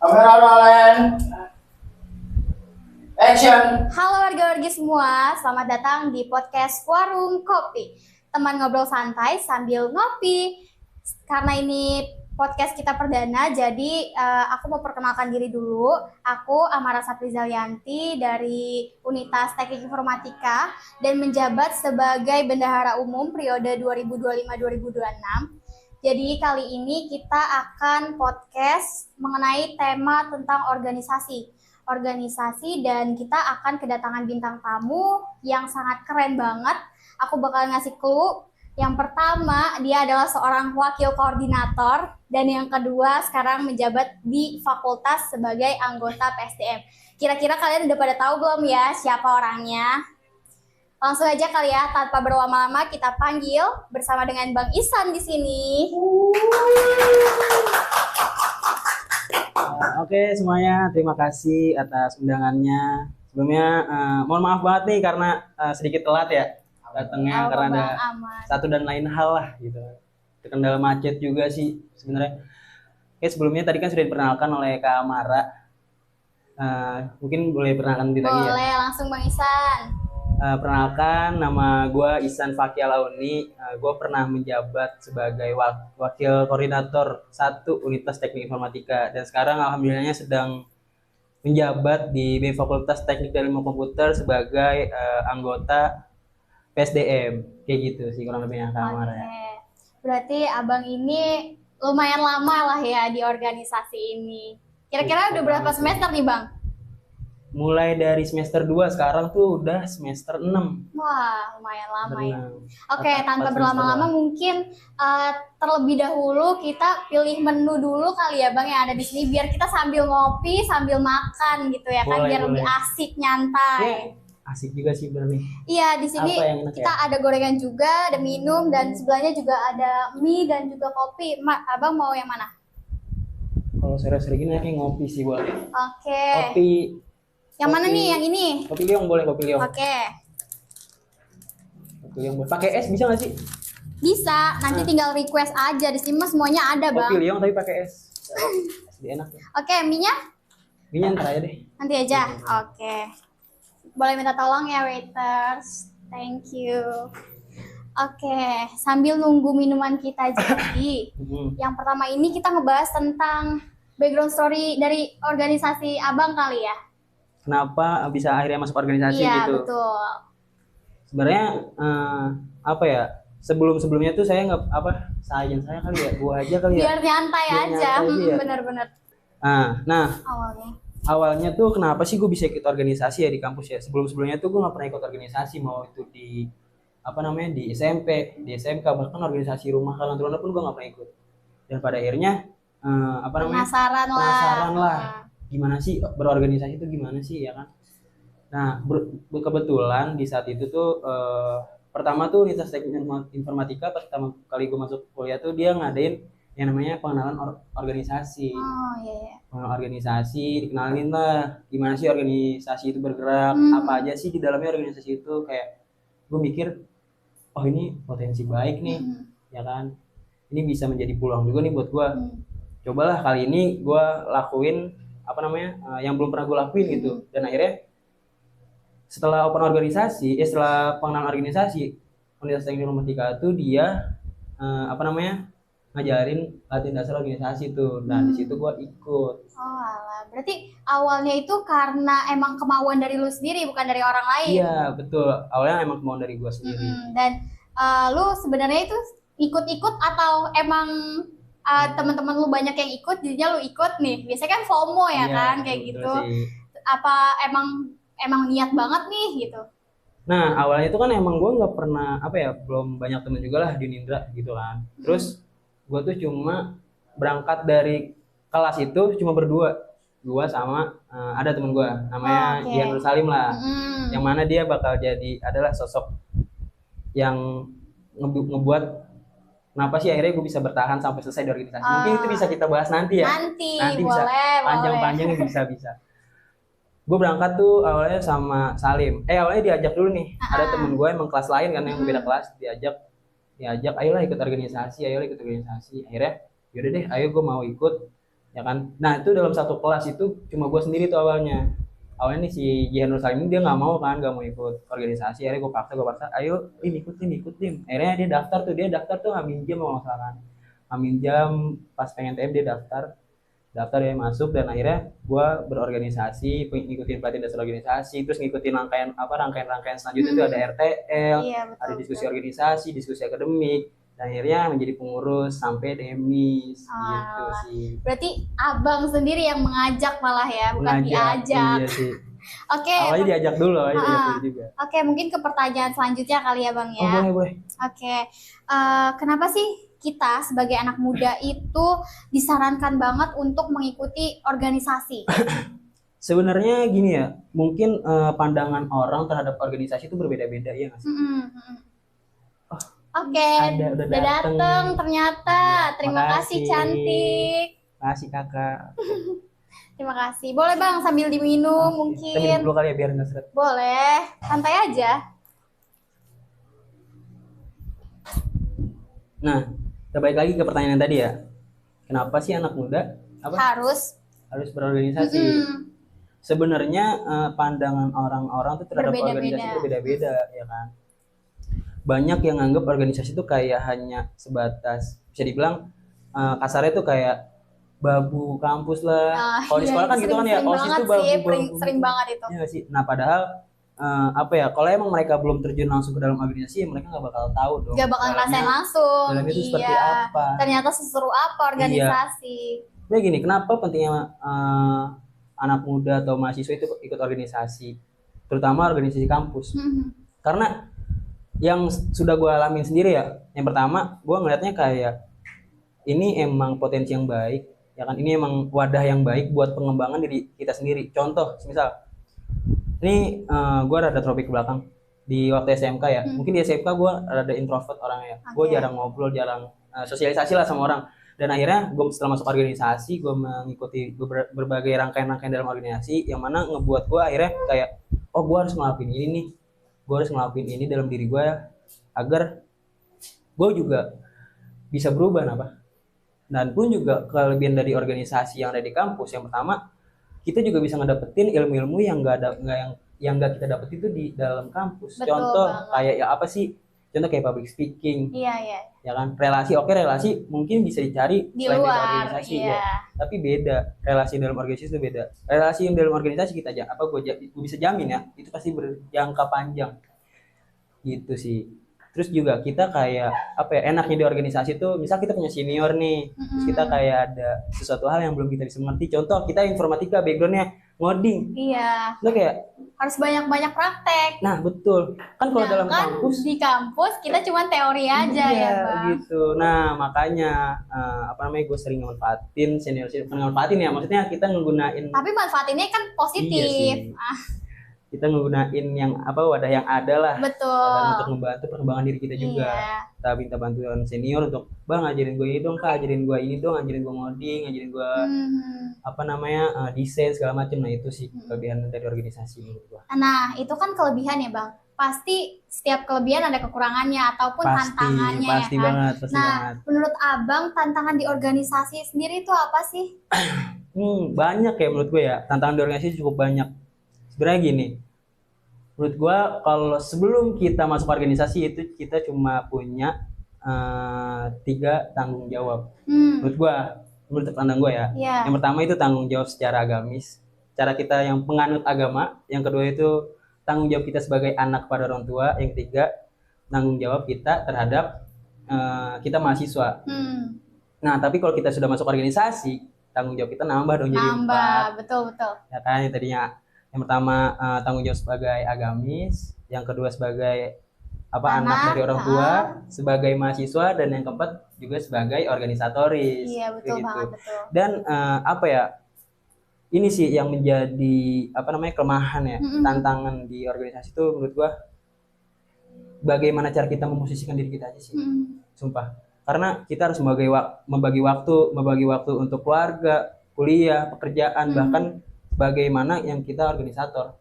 Kamera rolling. Action. Halo warga-wargi semua, selamat datang di podcast Warung Kopi. Teman ngobrol santai sambil ngopi. Karena ini podcast kita perdana, jadi aku mau perkenalkan diri dulu. Aku Amara Saprizalianti dari Unitas Teknik Informatika dan menjabat sebagai Bendahara Umum periode 2025-2026. Jadi kali ini kita akan podcast mengenai tema tentang organisasi dan kita akan kedatangan bintang tamu yang sangat keren banget. Aku bakal ngasih clue. Yang pertama, dia adalah seorang wakil koordinator dan yang kedua sekarang menjabat di fakultas sebagai anggota PSDM. Kira-kira kalian udah pada tahu belum ya siapa orangnya? Langsung aja kali ya, tanpa berlama-lama kita panggil bersama dengan Bang Ihsan di sini. Oke semuanya, terima kasih atas undangannya. Sebelumnya mohon maaf banget nih karena sedikit telat ya datangnya karena ada satu dan lain hal lah gitu. Terkendala macet juga sih sebenarnya. Oke sebelumnya tadi kan sudah diperkenalkan oleh Kak Amara. Mungkin boleh perkenalkan diri lagi ya? Boleh, langsung Bang Ihsan. Perkenalkan, nama gue Ihsan Fakih Alauni. Gue pernah menjabat sebagai wakil koordinator 1 Unitas Teknik Informatika dan sekarang alhamdulillahnya sedang menjabat di Fakultas Teknik dan Ilmu Komputer sebagai anggota PSDM. Kayak gitu sih kurang lebihnya Kak Amara. Oke. Berarti abang ini lumayan lama lah ya di organisasi ini. Kira-kira udah berapa semester nih Bang? Mulai dari semester 2, sekarang tuh udah semester 6. Wah, lumayan lama ya. 6. Oke, tanpa berlama-lama mungkin terlebih dahulu kita pilih menu dulu kali ya Bang yang ada di sini biar kita sambil ngopi, sambil makan gitu ya kan, biar lebih asik, nyantai. Asik juga sih bener nih. Iya, di sini kita ada gorengan juga, ada minum dan sebelahnya juga ada mie dan juga kopi. Abang mau yang mana? Kalau sore-sore gini kayak ngopi sih boleh. Oke. Kopi. Yang mana nih? Yang ini? Kopi liong boleh, kopi liong. Oke. Kopi liong boleh. Pakai es bisa nggak sih? Bisa. Nanti tinggal request aja. Di sini mah semuanya ada, Bang. Kopi liong tapi pakai es. Jadi enak ya. Oke, mie-nya? Mie-nya ntar aja deh. Nanti aja. Oke. Boleh minta tolong ya, waiters. Thank you. Oke, sambil nunggu minuman kita jadi. Yang pertama ini kita ngebahas tentang background story dari organisasi Abang kali ya. Kenapa bisa akhirnya masuk organisasi gitu? Iya, betul. Sebenarnya apa ya? Sebelumnya tuh saya nggak sayang saya kali ya, gua aja kali ya. Biar nyantai aja. Ya. Bener-bener. Nah, awalnya tuh kenapa sih gue bisa ikut organisasi ya di kampus ya? Sebelumnya tuh gue nggak pernah ikut organisasi, mau itu di di SMP, di SMK, bahkan organisasi rumah kalian Taruna pun gue nggak pernah ikut. Dan pada akhirnya penasaran lah. Gimana sih berorganisasi itu gimana sih ya kan? Nah kebetulan di saat itu tuh pertama tuh Unitas Teknik Informatika pertama kali gue masuk kuliah tuh dia ngadain yang namanya pengenalan organisasi. Pengenalan organisasi, dikenalin lah gimana sih organisasi itu bergerak, apa aja sih di dalamnya organisasi itu. Kayak gue mikir, oh ini potensi baik nih, ya kan? Ini bisa menjadi peluang juga nih buat gue. Cobalah kali ini gue lakuin yang belum pernah gue lakuin gitu. Dan akhirnya setelah setelah pengenalan organisasi, Unitas Teknik Informatika itu dia ngajarin latihan dasar organisasi tuh. Nah di situ gue ikut. Oh alah, berarti awalnya itu karena emang kemauan dari lu sendiri bukan dari orang lain. Iya betul, awalnya emang kemauan dari gue sendiri. Dan lu sebenarnya itu ikut-ikut atau emang teman-teman lu banyak yang ikut jadinya lu ikut nih? Biasanya kan FOMO ya kan kayak gitu. Sih. Apa emang niat banget nih gitu? Nah awalnya itu kan emang gue nggak pernah belum banyak temen juga lah di Nindra gitu kan. Terus gue tuh cuma berangkat dari kelas itu cuma berdua, gue sama ada temen gue namanya Dian Nur Salim lah, yang mana dia bakal adalah sosok yang ngebuat kenapa sih akhirnya gue bisa bertahan sampai selesai di organisasi. Mungkin itu bisa kita bahas nanti ya. Nanti bisa panjang-panjang bisa. Gue berangkat tuh awalnya sama Salim. Awalnya diajak dulu nih. Ada temen gue emang kelas lain kan yang beda kelas, diajak ayolah ikut organisasi. Akhirnya yaudah deh, ayo gue mau ikut. ya kan. Nah itu dalam satu kelas itu cuma gue sendiri tuh awalnya nih si Jihan Salim ini dia nggak mau kan, nggak mau ikut organisasi. Akhirnya gue paksa, ayo ikutin. Akhirnya dia daftar tuh ngambil jam kalau nggak salah kan, ngambil jam pas pengen TM dia daftar ya masuk. Dan akhirnya gue berorganisasi, ngikutin pelatihan dasar organisasi, terus ngikutin rangkaian selanjutnya itu ada RTL, Iya, ada betul, diskusi betul. organisasi, diskusi akademik, dan akhirnya menjadi pengurus sampai demis gitu Alah. sih. Berarti abang sendiri yang mengajak malah ya, bukan diajak. Iya sih. Oke. Awalnya diajak dulu Ah, juga. Oke, mungkin ke pertanyaan selanjutnya kali ya Bang Oh ya. boleh. Oke, kenapa sih kita sebagai anak muda itu disarankan banget untuk mengikuti organisasi? Sebenarnya gini ya, mungkin pandangan orang terhadap organisasi itu berbeda-beda ya nggak sih? Oh, Oke, udah udah dateng ternyata. Terima kasih Makasih. cantik. Makasih kakak. Terima kasih. Boleh Bang sambil diminum Kita minum mungkin. dulu kali ya biar nggak seret. Boleh, santai aja. Nah, kita balik lagi ke pertanyaan tadi ya. Kenapa sih anak muda Harus. harus berorganisasi? Sebenarnya pandangan orang-orang tuh terhadap organisasi itu beda-beda ya kan. Banyak yang anggap organisasi itu kayak hanya sebatas, bisa dibilang kasarnya tuh kayak babu kampus lah. Kalau di sekolah kan gitu kan ya, OSIS itu babu. Sering banget itu. Iya sih. Nah padahal kalau emang mereka belum terjun langsung ke dalam organisasi ya mereka nggak bakal tahu dong. Gak bakal ngerasain langsung. Dalamnya itu seperti apa. Ternyata seseru apa organisasi. Nah gini, kenapa pentingnya anak muda atau mahasiswa itu ikut organisasi, terutama organisasi kampus? Karena yang sudah gue alamin sendiri ya, yang pertama gue ngelihatnya kayak ini emang potensi yang baik ya kan, ini emang wadah yang baik buat pengembangan diri kita sendiri. Contoh misal ini gue rada tropik ke belakang di waktu SMK ya. Mungkin di SMK gue rada introvert orangnya, gue jarang ngobrol, jarang sosialisasi lah sama orang. Dan akhirnya gue setelah masuk organisasi, gue mengikuti berbagai rangkaian dalam organisasi yang mana ngebuat gue akhirnya kayak, oh gue harus ngelakuin ini nih, gue harus ngelakuin ini dalam diri gue agar gue juga bisa berubah apa. Dan pun juga kelebihan dari organisasi yang ada di kampus, yang pertama kita juga bisa ngedapetin ilmu-ilmu yang nggak kita dapet itu di dalam kampus. Betul Contoh banget. kayak ya apa sih? Contoh kayak public speaking. Iya. Ya kan, relasi mungkin bisa dicari di selain luar, dari organisasi iya. ya. Tapi beda, relasi dalam organisasi itu beda. Relasi yang dalam organisasi kita aja gue bisa jamin ya, itu pasti berjangka panjang. Gitu sih. Terus juga kita kayak enaknya di organisasi tuh, misal kita punya senior nih, terus kita kayak ada sesuatu hal yang belum kita bisa mengerti. Contoh kita informatika backgroundnya ngoding. Iya. Lo kayak harus banyak-banyak praktek. Nah betul. Kan kalau dalam kampus di kampus kita cuma teori aja ya Bang. Gitu. Nah makanya gue sering manfaatin senior manfaatin ya, maksudnya kita nggunain. Tapi manfaatinnya kan positif. Kita nggunain yang wadah yang ada lah. Betul. Untuk membantu perkembangan diri kita juga. Kita minta bantuan senior untuk, bang ngajarin gue ini dong kak, ngajarin gue ini dong, ngajarin gue ngoding, ngajarin gue desain segala macam. Nah itu sih kelebihan dari organisasi menurut gue. Nah itu kan kelebihan ya bang. Pasti setiap kelebihan ada kekurangannya ataupun tantangannya pasti ya kan. Banget. Menurut abang tantangan di organisasi sendiri itu apa sih? Banyak ya menurut gue ya, tantangan di organisasi cukup banyak. Sebenarnya gini, menurut gue kalau sebelum kita masuk organisasi itu kita cuma punya 3 tanggung jawab. Menurut pandang gue ya. Yang pertama itu tanggung jawab secara agamis, cara kita yang penganut agama. Yang kedua itu tanggung jawab kita sebagai anak pada orang tua. Yang ketiga tanggung jawab kita terhadap kita mahasiswa. Nah tapi kalau kita sudah masuk organisasi, tanggung jawab kita nambah dong, jadi 4. Betul. Ya kan, yang tadinya yang pertama tanggung jawab sebagai agamis, yang kedua sebagai anak dari orang tua, sebagai mahasiswa, dan yang keempat juga sebagai organisatoris. Iya betul banget, betul. Dan ini sih yang menjadi kelemahan ya, tantangan di organisasi itu menurut gua, bagaimana cara kita memposisikan diri kita aja sih. Sumpah, karena kita harus membagi waktu untuk keluarga, kuliah, pekerjaan, bahkan bagaimana yang kita organisator.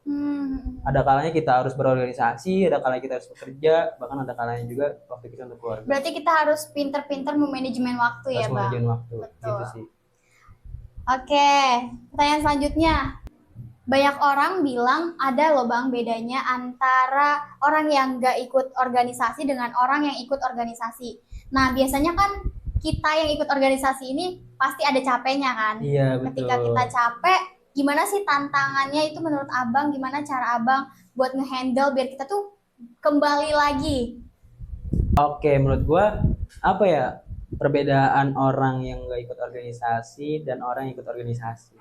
Ada kalanya kita harus berorganisasi, ada kalanya kita harus bekerja, bahkan ada kalanya juga waktu kita untuk keluarga. Berarti kita harus pinter-pinter memanajemen waktu ya bang. Manajemen waktu. Betul. Gitu sih. Oke, pertanyaan selanjutnya. Banyak orang bilang ada loh Bang bedanya antara orang yang nggak ikut organisasi dengan orang yang ikut organisasi. Nah, biasanya kan kita yang ikut organisasi ini pasti ada capeknya kan? Iya, Ketika betul. kita capek, gimana sih tantangannya itu menurut Abang? Gimana cara Abang buat ngehandle biar kita tuh kembali lagi? Oke, menurut gua apa ya perbedaan orang yang nggak ikut organisasi dan orang yang ikut organisasi?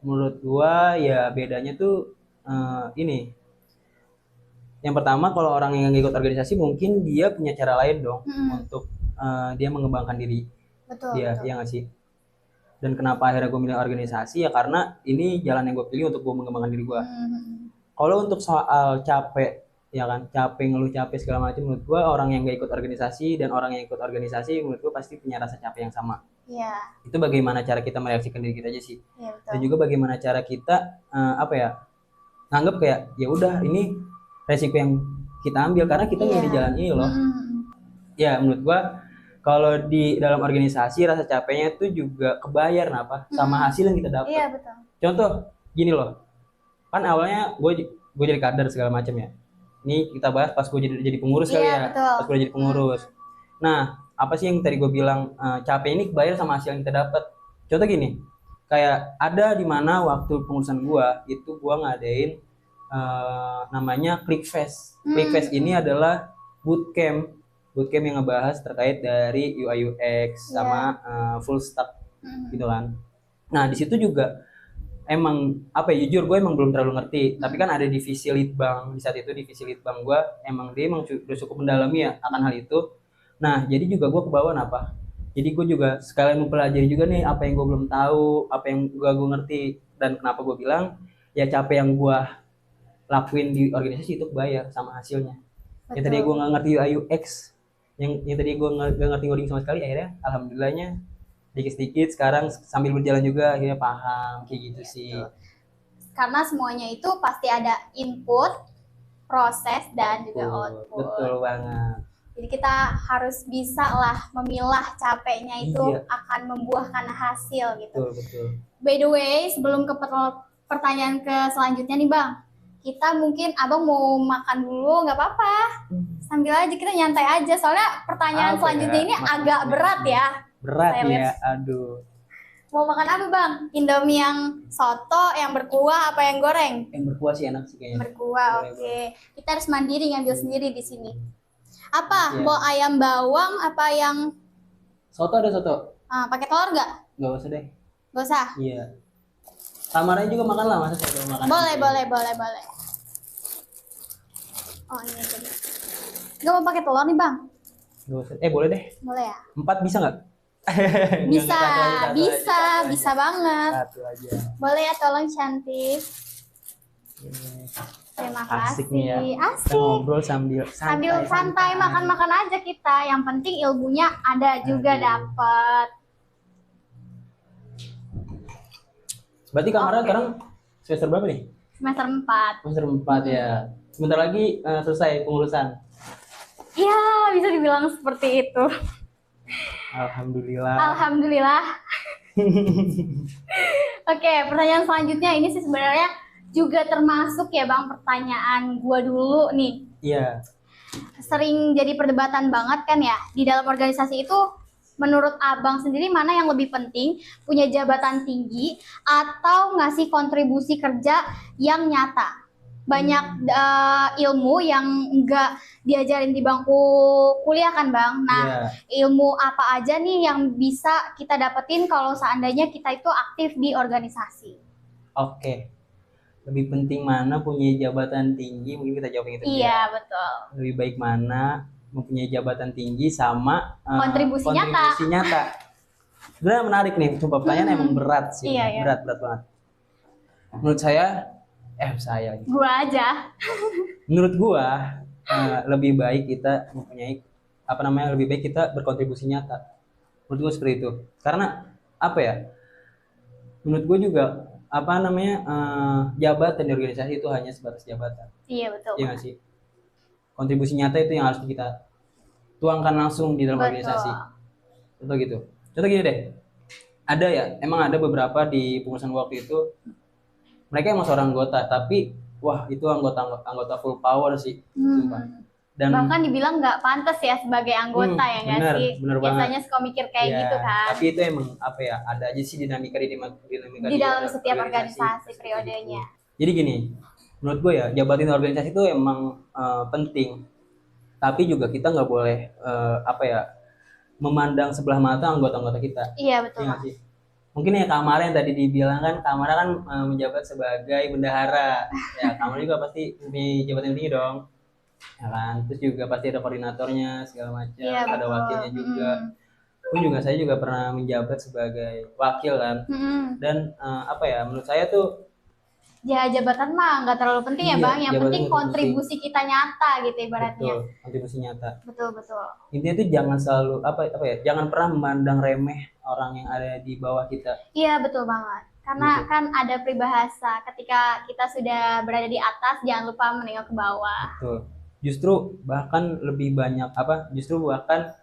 Menurut gua ya bedanya tuh ini. Yang pertama kalau orang yang nggak ikut organisasi mungkin dia punya cara lain dong untuk dia mengembangkan diri Betul, dia, betul. ya nggak sih? Dan kenapa akhirnya gue milih organisasi ya karena ini jalan yang gue pilih untuk gue mengembangkan diri gue. Kalau untuk soal capek, ya kan, capek ngeluh capek segala macam, menurut gua orang yang gak ikut organisasi dan orang yang ikut organisasi menurut gua pasti punya rasa capek yang sama. Iya, Itu bagaimana cara kita mereaksikan diri kita aja sih. iya Dan betul. juga bagaimana cara kita apa ya, nganggap kayak ya udah ini resiko yang kita ambil karena kita Iya. milih jalan ini loh. Mm-mm. Ya menurut gua kalau di dalam organisasi rasa capeknya itu juga kebayar apa sama hasil yang kita dapat. Iya betul. Contoh gini loh, kan awalnya gue jadi kader segala macam ya. Ini kita bahas pas gue jadi pengurus kali Iya ya, betul. pas gue jadi pengurus. Nah, apa sih yang tadi gue bilang capek ini kebayar sama hasil yang kita dapat. Contoh gini, kayak ada di mana waktu pengurusan gue itu gue ngadain namanya ClickFest. ClickFest ini adalah bootcamp yang ngebahas terkait dari UI UX sama full stack gitu kan. Nah, di situ juga emang apa ya, jujur gue emang belum terlalu ngerti, tapi kan ada divisi litbang di saat itu. Divisi litbang gue emang dia emang udah cukup mendalami ya akan hal itu. Nah jadi juga gue kebawa apa, jadi gue juga sekalian mempelajari juga nih apa yang gue belum tahu, apa yang gue ngerti. Dan kenapa gue bilang ya capek yang gue lakuin di organisasi itu kebayar sama hasilnya. Yang tadi gue nggak ngerti UI UX, yang tadi gue nggak ngerti coding sama sekali, akhirnya alhamdulillahnya sedikit-sedikit sekarang sambil berjalan juga akhirnya paham kayak gitu sih. Karena semuanya itu pasti ada input, proses, dan juga output. Betul banget. Jadi kita harus bisa lah memilah capeknya itu Iya. akan membuahkan hasil gitu. Betul. By the way, sebelum ke pertanyaan ke selanjutnya nih Bang, kita mungkin Abang mau makan dulu nggak apa-apa. Sambil aja kita nyantai aja, soalnya pertanyaan selanjutnya ini agak berat ya. Berat Saya ya, lihat. aduh. Mau makan apa Bang? Indomie yang soto, yang berkuah, apa yang goreng? Yang berkuah sih enak sih kayaknya. Berkuah, Boleh, oke. Kita harus mandiri ngambil sendiri di sini. Apa? Iya. Mau ayam bawang apa yang Soto ada soto? pakai telur nggak? Nggak usah deh. Gak usah. Iya. Tamarnya juga makan lah, masa soto makan? Boleh. Oh ini tadi. Gak mau pakai telur nih Bang? Nggak usah. Boleh deh. Boleh ya? 4 bisa nggak? Bisa, Nggak, satu aja. bisa banget. Satu aja. Boleh ya, tolong cantik. Ini. Terima Asik kasih. nih ya. Kita Asik. ngobrol sambil Santai makan-makan aja kita. Yang penting ilmunya ada juga dapat. Berarti kamarnya sekarang semester berapa nih? Semester 4. Semester 4 ya. Sebentar lagi selesai pengurusan. Ya, bisa dibilang seperti itu. Alhamdulillah. Alhamdulillah. Oke, pertanyaan selanjutnya ini sih sebenarnya juga termasuk ya Bang pertanyaan gua dulu nih. Iya. Sering jadi perdebatan banget kan ya di dalam organisasi itu. Menurut Abang sendiri mana yang lebih penting, punya jabatan tinggi atau ngasih kontribusi kerja yang nyata? Banyak ilmu yang enggak diajarin di bangku kuliah kan Bang. Nah, ilmu apa aja nih yang bisa kita dapetin kalau seandainya kita itu aktif di organisasi? Oke. Lebih penting mana punya jabatan tinggi, mungkin kita jawab yang itu. Iya, betul. Lebih baik mana mempunyai jabatan tinggi sama kontribusi nyata. Sebenarnya menarik nih, coba pertanyaan emang berat sih. Iya. Berat banget. Menurut saya Gua aja. Menurut gua lebih baik kita mempunyai lebih baik kita berkontribusi nyata. Menurut gua seperti itu. Karena apa ya? Menurut gua juga jabatan di organisasi itu hanya sebatas jabatan. Iya, betul. Iya nggak sih? Kontribusi nyata itu yang harus kita tuangkan langsung di dalam organisasi. Contoh gitu. Contoh gini deh. ada ya, emang ada beberapa di pengurusan waktu itu mereka emang seorang anggota, tapi wah itu anggota full power sih, sumpah. Dan bahkan dibilang nggak pantas ya sebagai anggota ya nggak bener, sih? bener Biasanya suka mikir kayak ya, gitu kan. tapi itu emang apa ya, ada aja sih dinamika Di dalam setiap organisasi periodenya. Jadi gini, menurut gue ya jabatan organisasi itu emang penting, tapi juga kita nggak boleh apa ya, memandang sebelah mata anggota-anggota kita. Iya betul. Ya, sih? Mungkin ya Kamara yang tadi dibilang kan, Kamara kan menjabat sebagai bendahara. Ya Kamara juga pasti punya jabatan tinggi dong. Ya kan, terus juga pasti ada koordinatornya segala macam, iya, ada wakilnya juga. Saya juga pernah menjabat sebagai wakil kan. Dan apa ya, menurut saya tuh ya jabatan mah nggak terlalu penting ya Bang, yang penting kontribusi kita nyata gitu ibaratnya. Betul, kontribusi nyata. Betul. Intinya tuh jangan selalu apa ya, jangan pernah memandang remeh orang yang ada di bawah kita. Iya betul banget. Karena kan ada peribahasa, ketika kita sudah berada di atas jangan lupa menengok ke bawah. Betul. Justru bahkan lebih banyak apa? Justru bahkan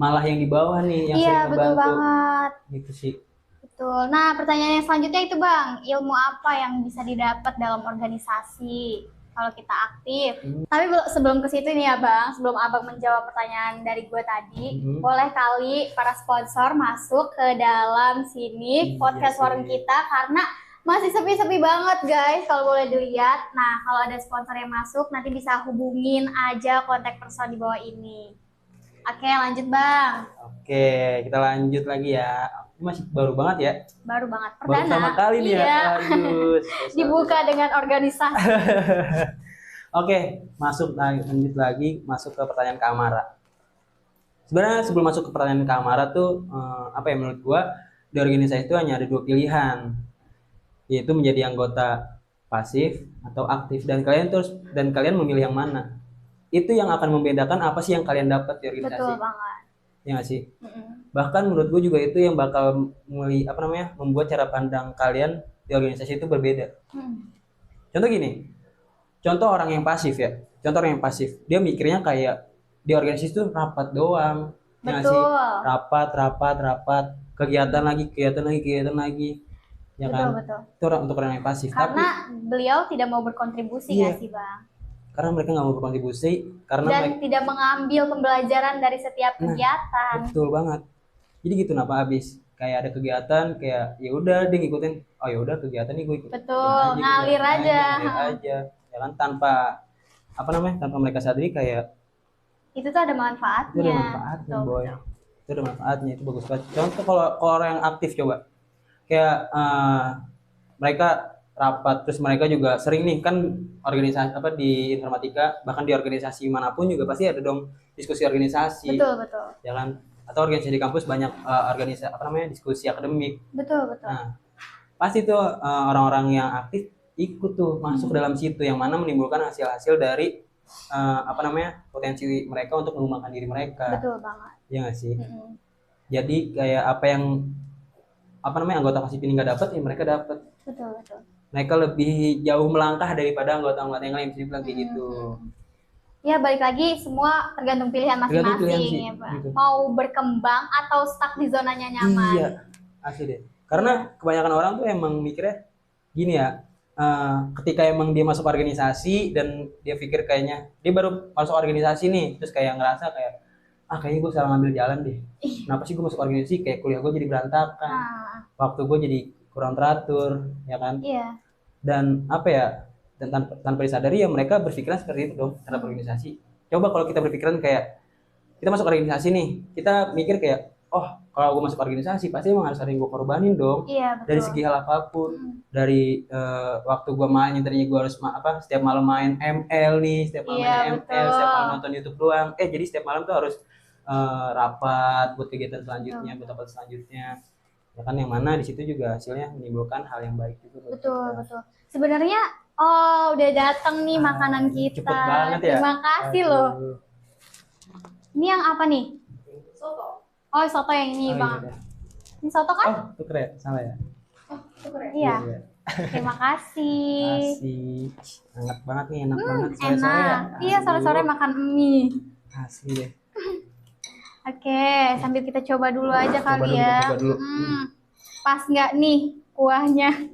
malah yang di bawah nih yang sering membantu. Iya betul banget. Gitu sih. Betul. Nah, pertanyaan yang selanjutnya itu Bang, ilmu apa yang bisa didapat dalam organisasi kalau kita aktif? Tapi sebelum ke situ nih ya Bang, sebelum Abang menjawab pertanyaan dari gue tadi, boleh kali para sponsor masuk ke dalam sini podcast warung kita karena masih sepi-sepi banget guys kalau boleh dilihat. Nah, kalau ada sponsor yang masuk nanti bisa hubungin aja kontak person di bawah ini. Oke, lanjut Bang. Oke, kita lanjut lagi ya. Masih baru banget ya? Baru banget, perdana. Baru sama kali nih ya. Aduh, dibuka dengan organisasi. Oke, lanjut lagi masuk ke pertanyaan Kak Amara. Sebenarnya sebelum masuk ke pertanyaan Kak Amara tuh apa ya, menurut gua di organisasi itu hanya ada 2 pilihan, yaitu menjadi anggota pasif atau aktif, dan kalian memilih yang mana. Itu yang akan membedakan apa sih yang kalian dapat di organisasi. Betul banget. Ya nggak sih? Bahkan menurut gue juga itu yang bakal membuat cara pandang kalian di organisasi itu berbeda. Contoh gini, contoh orang yang pasif, dia mikirnya kayak di organisasi itu rapat doang. Betul. Sih? Rapat, kegiatan lagi. Ya kan? Betul. Itu untuk orang yang pasif. Karena beliau tidak mau berkontribusi ya sih Bang? Karena mereka nggak mau berkontribusi, dan tidak mengambil pembelajaran dari setiap kegiatan. Betul banget. Jadi gitu, habis kayak ada kegiatan kayak ya udah dia ngikutin, oh ya udah kegiatan nih gue ikut. Betul, ngalir aja. Ya kan, tanpa mereka sadari kayak itu tuh ada manfaatnya. Itu ada manfaatnya, boy. Itu ada manfaatnya, itu bagus banget. Contoh kalau orang yang aktif coba. Kayak mereka rapat, terus mereka juga sering nih kan organisasi di informatika, bahkan di organisasi manapun juga pasti ada dong diskusi organisasi. Betul. Ya kan? Atau organisasi di kampus banyak organisasi diskusi akademik. Betul. Nah, pasti tuh orang-orang yang aktif ikut tuh masuk dalam situ, yang mana menimbulkan hasil-hasil dari potensi mereka untuk mengembangkan diri mereka. Betul banget. Ya nggak sih? Jadi kayak apa yang anggota pasif ini nggak dapat, ya mereka dapat. Betul. Mereka lebih jauh melangkah daripada anggota-anggota yang lain, bisa dibilang kayak gitu. Ya balik lagi, semua tergantung pilihan masing-masing ya Pak. Gitu. Mau berkembang atau stuck di zonanya nyaman. Iya, asli deh. Karena kebanyakan orang tuh emang mikirnya gini ya, ketika emang dia masuk organisasi dan dia pikir kayaknya dia baru masuk organisasi nih, terus kayak ngerasa kayak kayaknya gue salah ngambil jalan deh. Kenapa sih gue masuk organisasi, kayak kuliah gue jadi berantakan, waktu gue jadi kurang teratur, ya kan? Iya. Dan dan tanpa disadari ya mereka berpikiran seperti itu dong terhadap organisasi. Coba kalau kita berpikiran kayak kita masuk organisasi nih, kita mikir kayak kalau gue masuk organisasi pasti emang harus ada yang gue korbanin dong. Iya, betul. Dari segi hal apapun, dari waktu gue main, yang tadinya gue harus setiap malam main ML nih, setiap malam setiap malam nonton YouTube doang. Jadi setiap malam tuh harus rapat buat kegiatan selanjutnya, buat apa selanjutnya. Ya kan, yang mana di situ juga hasilnya menimbulkan hal yang baik juga. Betul. Sebenarnya udah datang nih makanan kita. Cepet banget ya. Terima kasih loh. Ini yang apa nih? Soto. Soto yang ini Bang. Iya. Ini soto kan? Tuker ya, salah ya. Tuker. Iya. Terima kasih. Hangat banget nih, enak banget. Sore-sore ya. Iya, sore-sore makan mie. Asli deh. Oke, sambil kita coba dulu aja kali ya. Coba dulu. Pas nggak nih kuahnya?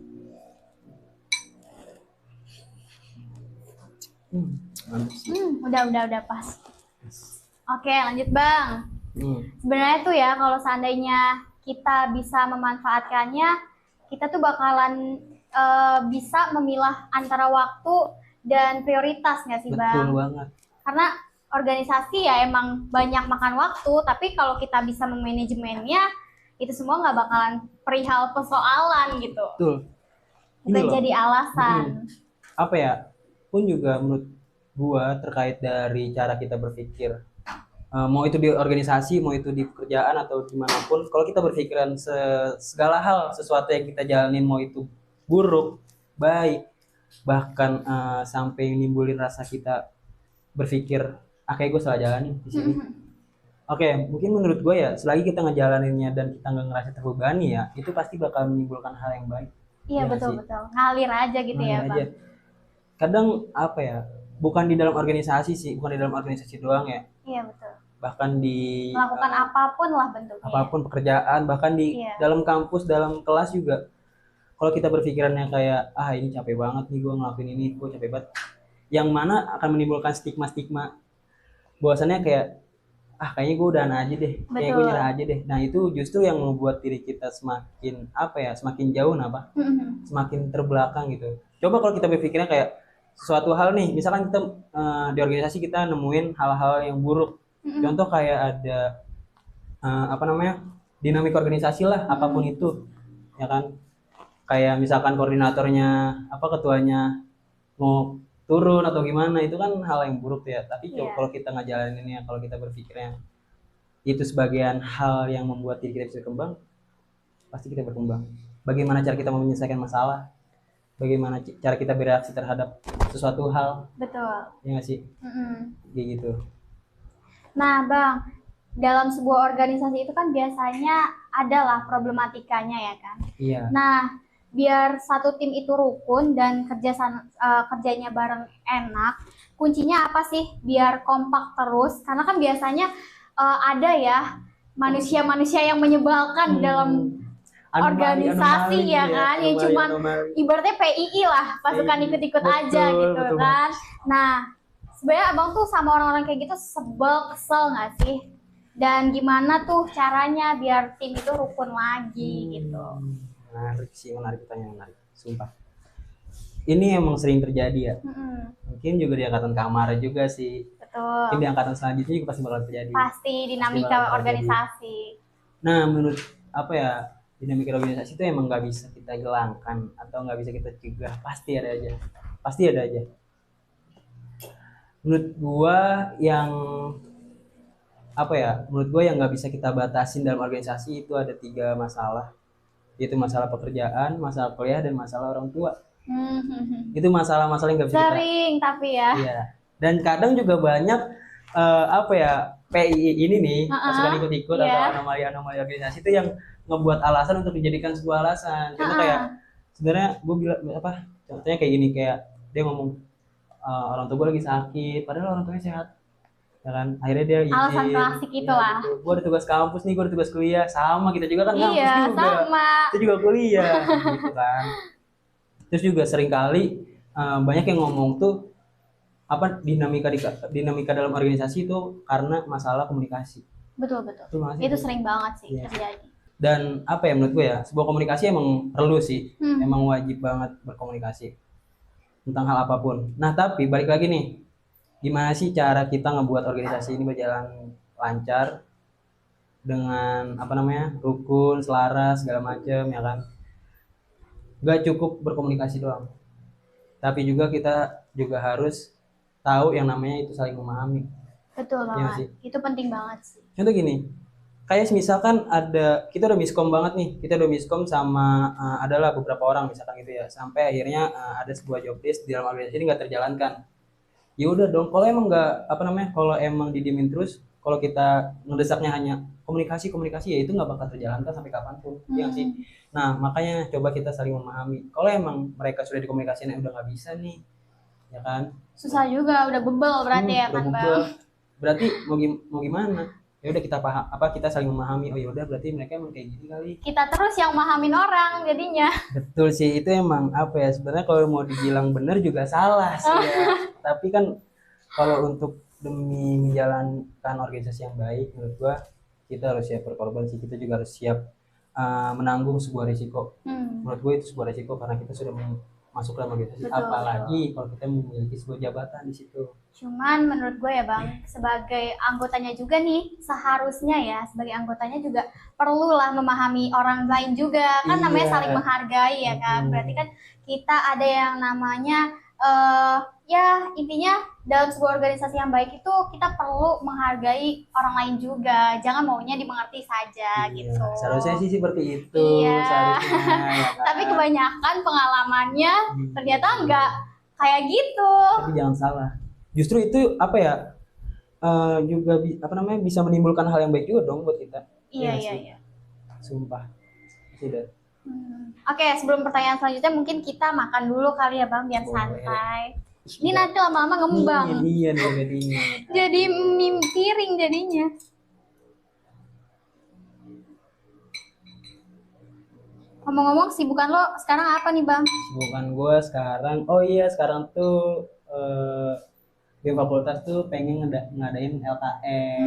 Mantap sih. Udah pas. Oke, lanjut Bang. Sebenarnya tuh ya kalau seandainya kita bisa memanfaatkannya, kita tuh bakalan bisa memilah antara waktu dan prioritas nggak sih Bang? Betul banget. Karena organisasi ya emang banyak makan waktu, tapi kalau kita bisa memanajemennya, itu semua nggak bakalan perihal persoalan gitu. Betul. Bukan jadi alasan. Apa ya? Pun juga menurut gua terkait dari cara kita berpikir. Mau itu di organisasi, mau itu di pekerjaan atau dimanapun, kalau kita berpikiran segala hal, sesuatu yang kita jalanin, mau itu buruk, baik, bahkan sampai nimbulin rasa kita berpikir, kayak gue salah jalanin di sini. Oke, mungkin menurut gue ya, selagi kita ngejalaninnya dan kita nggak ngerasa terbebani ya, itu pasti bakal menimbulkan hal yang baik. Iya, betul. Ngalir aja gitu Ngalir ya aja. Bang. Kadang apa ya, bukan di dalam organisasi sih, bukan di dalam organisasi doang ya. Iya, betul. Bahkan di melakukan apapun lah bentuknya. Apapun pekerjaan, bahkan di dalam kampus, dalam kelas juga. Kalau kita berpikirannya kayak, ini capek banget nih gue ngelakuin ini, gue capek banget. Yang mana akan menimbulkan stigma-stigma. Bahwasannya kayak, kayaknya gue udahan aja deh, kayak gue nyerah aja deh. Nah itu justru yang membuat diri kita semakin, semakin jauh, semakin terbelakang gitu. Coba kalau kita berpikirnya kayak, sesuatu hal nih, misalkan kita di organisasi kita nemuin hal-hal yang buruk. Contoh kayak ada dinamika organisasi lah, apapun itu, ya kan? Kayak misalkan koordinatornya, ketuanya mau turun atau gimana, itu kan hal yang buruk ya. Tapi kalau kita ngejalaninnya, kalau kita berpikirnya itu sebagian hal yang membuat diri kita bisa berkembang, pasti kita berkembang. Bagaimana cara kita menyelesaikan masalah, bagaimana cara kita bereaksi terhadap sesuatu hal. Betul. Ya nggak sih? Kayak gitu. Nah Bang, dalam sebuah organisasi itu kan biasanya adalah problematikanya ya kan? Iya. Nah, biar satu tim itu rukun dan kerjanya bareng enak, kuncinya apa sih biar kompak terus? Karena kan biasanya ada ya manusia-manusia yang menyebalkan dalam organisasi ya kan, yang cuman ibaratnya PII lah, pasukan ikut-ikut aja gitu kan. Nah, sebenarnya abang tuh sama orang-orang kayak gitu kesel nggak sih? Dan gimana tuh caranya biar tim itu rukun lagi gitu? Menarik pertanyaan, menarik, sumpah. Ini emang sering terjadi ya. Mungkin juga di angkatan kamar juga sih. Betul. Mungkin di angkatan selanjutnya juga pasti bakal terjadi. Pasti dinamika organisasi. Nah, menurut dinamika organisasi itu emang nggak bisa kita hilangkan atau nggak bisa kita cegah. Pasti ada aja. Menurut gua yang nggak bisa kita batasin dalam organisasi itu ada 3 masalah, yaitu masalah pekerjaan, masalah kuliah, dan masalah orang tua. Itu masalah-masalah yang nggak bisa sering kita, tapi ya. Iya. Dan kadang juga banyak PII ini nih, pasukan ikut-ikut atau anomali organisasi itu yang ngebuat alasan untuk dijadikan sebuah alasan. Contoh kayak sebenarnya gue bilang contohnya kayak gini, kayak dia ngomong orang tua gue lagi sakit, padahal orang tuanya sehat, ya kan? Akhirnya dia izin. Alasan klasik itu lah. Gue ada tugas kampus nih, gue ada tugas kuliah, sama kita juga kan kampus juga. Sama. Kita juga kuliah, gitu kan. Terus juga seringkali banyak yang ngomong tuh dinamika dalam organisasi itu karena masalah komunikasi. Betul. Itu sering banget sih terjadi. Dan menurut gue ya, sebuah komunikasi emang perlu sih, emang wajib banget berkomunikasi tentang hal apapun. Nah tapi balik lagi nih, gimana sih cara kita ngebuat organisasi ini berjalan lancar dengan rukun, selaras, segala macam, ya kan? Gak cukup berkomunikasi doang, tapi juga kita juga harus tahu yang namanya itu saling memahami. Betul banget, ya, itu penting banget sih. Contoh gini, kayak misalkan kita udah miskom banget nih, kita udah miskom sama adalah beberapa orang misalkan gitu ya, sampai akhirnya ada sebuah job desk di dalam organisasi ini nggak terjalankan. Ya udah dong, kalau emang kalau emang didiemin terus, kalau kita ngedesaknya hanya komunikasi ya itu nggak bakal terjalankan sampai kapanpun. Ya sih. Nah makanya coba kita saling memahami. Kalau emang mereka sudah dikomunikasiin udah nggak bisa nih, ya kan? Susah juga, udah bebel berarti ya kan Bang? Berarti mau gimana? ya udah kita paham kita saling memahami, oh ya udah berarti mereka emang kayak gini kali. Kita terus yang mahamin orang jadinya. Betul sih, itu emang apa ya, sebenarnya kalau mau dibilang benar juga salah sih ya. Tapi kan kalau untuk demi menjalankan organisasi yang baik, menurut gua kita harus siap berkorban sih, kita juga harus siap menanggung sebuah risiko. Menurut gue itu sebuah risiko karena kita sudah masuk dalam organisasi. Betul. Apalagi kalau kita memiliki sebuah jabatan di situ. Cuman menurut gue ya Bang, sebagai anggotanya juga nih, seharusnya ya sebagai anggotanya juga perlulah memahami orang lain juga. Kan namanya Iya. saling menghargai ya kan. Berarti kan kita ada yang namanya ya intinya dalam sebuah organisasi yang baik itu kita perlu menghargai orang lain juga. Jangan maunya dimengerti saja Iya, gitu. seharusnya sih seperti itu. Iya. Seharusnya ya kan? Tapi kebanyakan pengalamannya ternyata nggak kayak gitu. Tapi jangan salah. Justru itu apa ya? Juga bisa menimbulkan hal yang baik juga dong buat kita. Iya, Iya iya, sih. iya. Sumpah. Sudah. Oke, sebelum pertanyaan selanjutnya mungkin kita makan dulu kali ya Bang, biar Boleh. santai. Ini nanti lama-lama ngembang. Iya nih jadinya. Jadi mie piring jadinya. Ngomong-ngomong, sibukan lo sekarang apa nih Bang? Bukan gue sekarang. Oh iya, sekarang tuh di fakultas tuh pengen ngadain LKM.